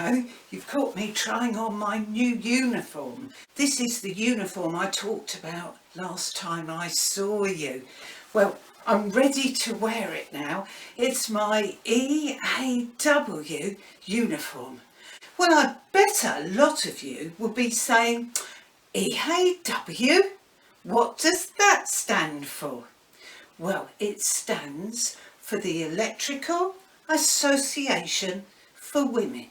Hello, you've caught me trying on my new uniform. This is the uniform I talked about last time I saw you. Well, I'm ready to wear it now. It's my E.A.W. uniform. Well, I bet a lot of you will be saying, E.A.W? What does that stand for? Well, it stands for the Electrical Association for Women.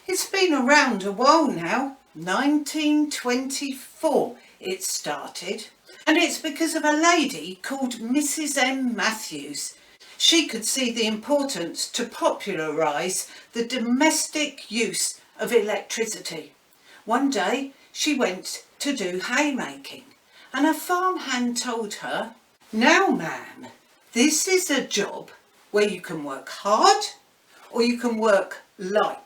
It's been around a while now, 1924 it started, and it's because of a lady called Mrs. M. Matthews. She could see the importance to popularise the domestic use of electricity. One day she went to do haymaking, and a farmhand told her, "Now ma'am, this is a job where you can work hard or you can work light.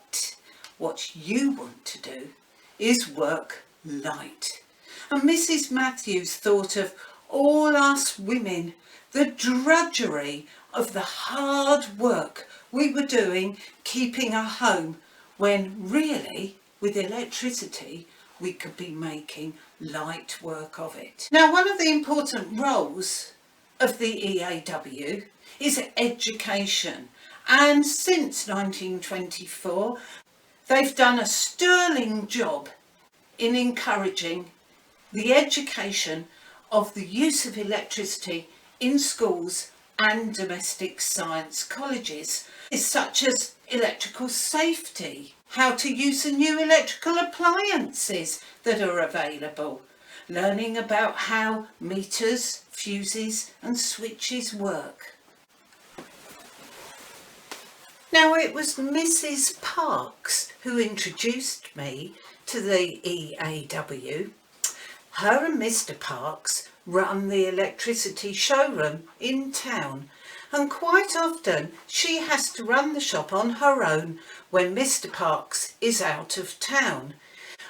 What you want to do is work light." And Mrs. Matthews thought of all us women, the drudgery of the hard work we were doing keeping a home, when really with electricity we could be making light work of it. Now, one of the important roles of the E.A.W. is education, and since 1924 they've done a sterling job in encouraging the education of the use of electricity in schools and domestic science colleges, such as electrical safety, how to use the new electrical appliances that are available, learning about how meters, fuses and switches work. Now, it was Mrs. Parks who introduced me to the E.A.W. Her and Mr. Parks run the electricity showroom in town, and quite often she has to run the shop on her own when Mr. Parks is out of town.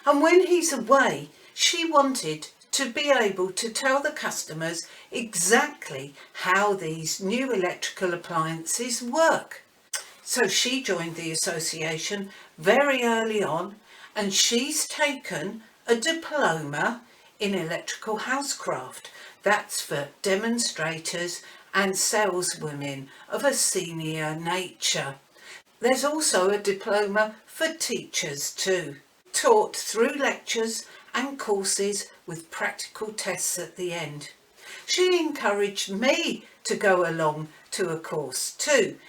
And when he's away, she wanted to be able to tell the customers exactly how these new electrical appliances work. So she joined the association very early on, and she's taken a diploma in electrical housecraft. That's for demonstrators and saleswomen of a senior nature. There's also a diploma for teachers too, taught through lectures and courses with practical tests at the end. She encouraged me to go along to a course too.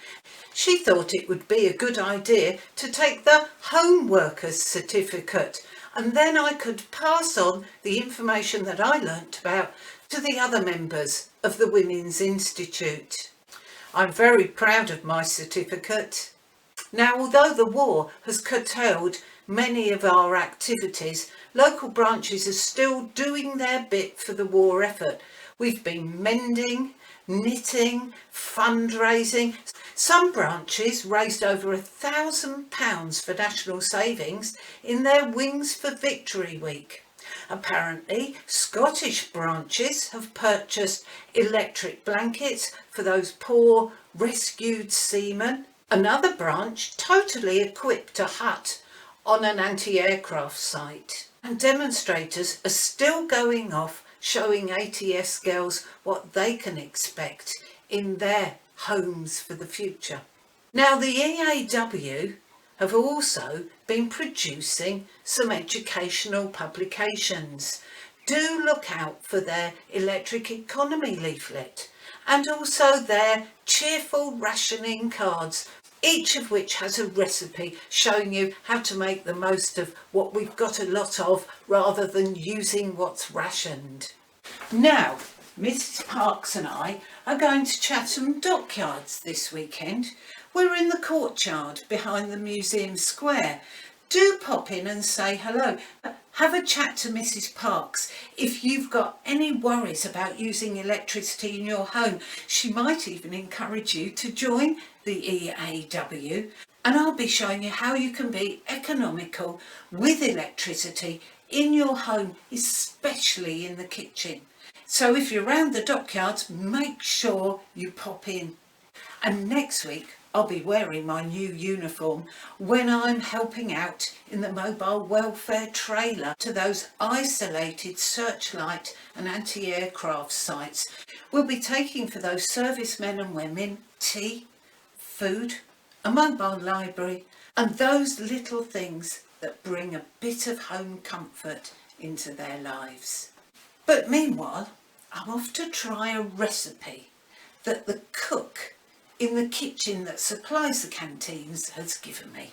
She thought it would be a good idea to take the home workers certificate, and then I could pass on the information that I learnt about to the other members of the Women's Institute. I'm very proud of my certificate. Now, although the war has curtailed many of our activities, local branches are still doing their bit for the war effort. We've been mending, knitting, fundraising. Some branches raised over £1,000 for national savings in their Wings for Victory week. Apparently, Scottish branches have purchased electric blankets for those poor rescued seamen. Another branch totally equipped a hut on an anti-aircraft site. And demonstrators are still going off showing ATS girls what they can expect in their homes for the future. Now, the E.A.W. have also been producing some educational publications. Do look out for their electric economy leaflet and also their cheerful rationing cards, each of which has a recipe showing you how to make the most of what we've got a lot of rather than using what's rationed. Now, Mrs. Parks and I are going to Chatham Dockyards this weekend. We're in the courtyard behind the museum square. Do pop in and say hello. Have a chat to Mrs. Parks if you've got any worries about using electricity in your home. She might even encourage you to join the E.A.W. and I'll be showing you how you can be economical with electricity in your home, especially in the kitchen. So if you're around the dockyards, make sure you pop in. And next week I'll be wearing my new uniform when I'm helping out in the mobile welfare trailer to those isolated searchlight and anti-aircraft sites. We'll be taking for those servicemen and women tea, food, a mobile library, and those little things that bring a bit of home comfort into their lives. But meanwhile, I'm off to try a recipe that the cook in the kitchen that supplies the canteens has given me.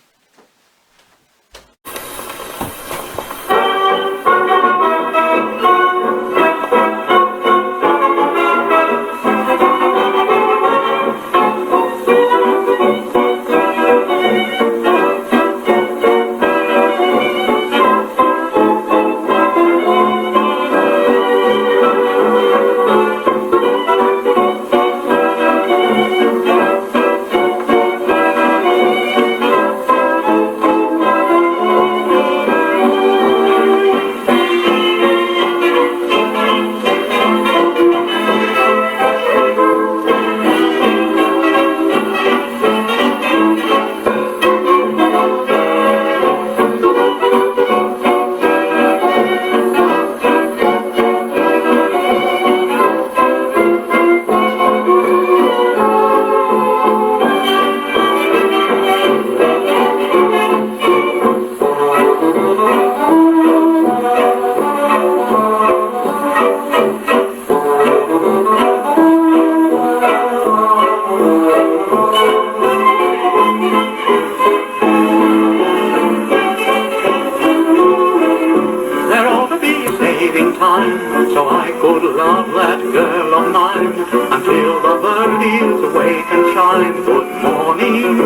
So I could love that girl of mine until the birdies awake and shine. Good morning.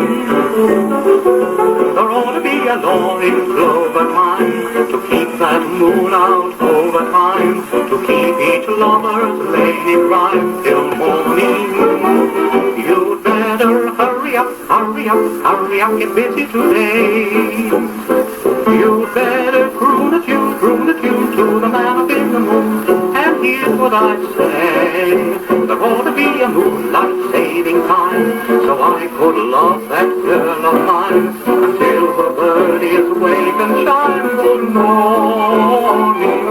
There ought to be a law in clover time to keep that moon out over time, to keep each lover's lady bride till morning. You'd better hurry up, hurry up, hurry up, get busy today. You'd better croon a tune to the man up in the moon. And here's what I say: there ought to be a moonlight saving time, so I could love that girl of mine until the bird is awake and shine. Good morning.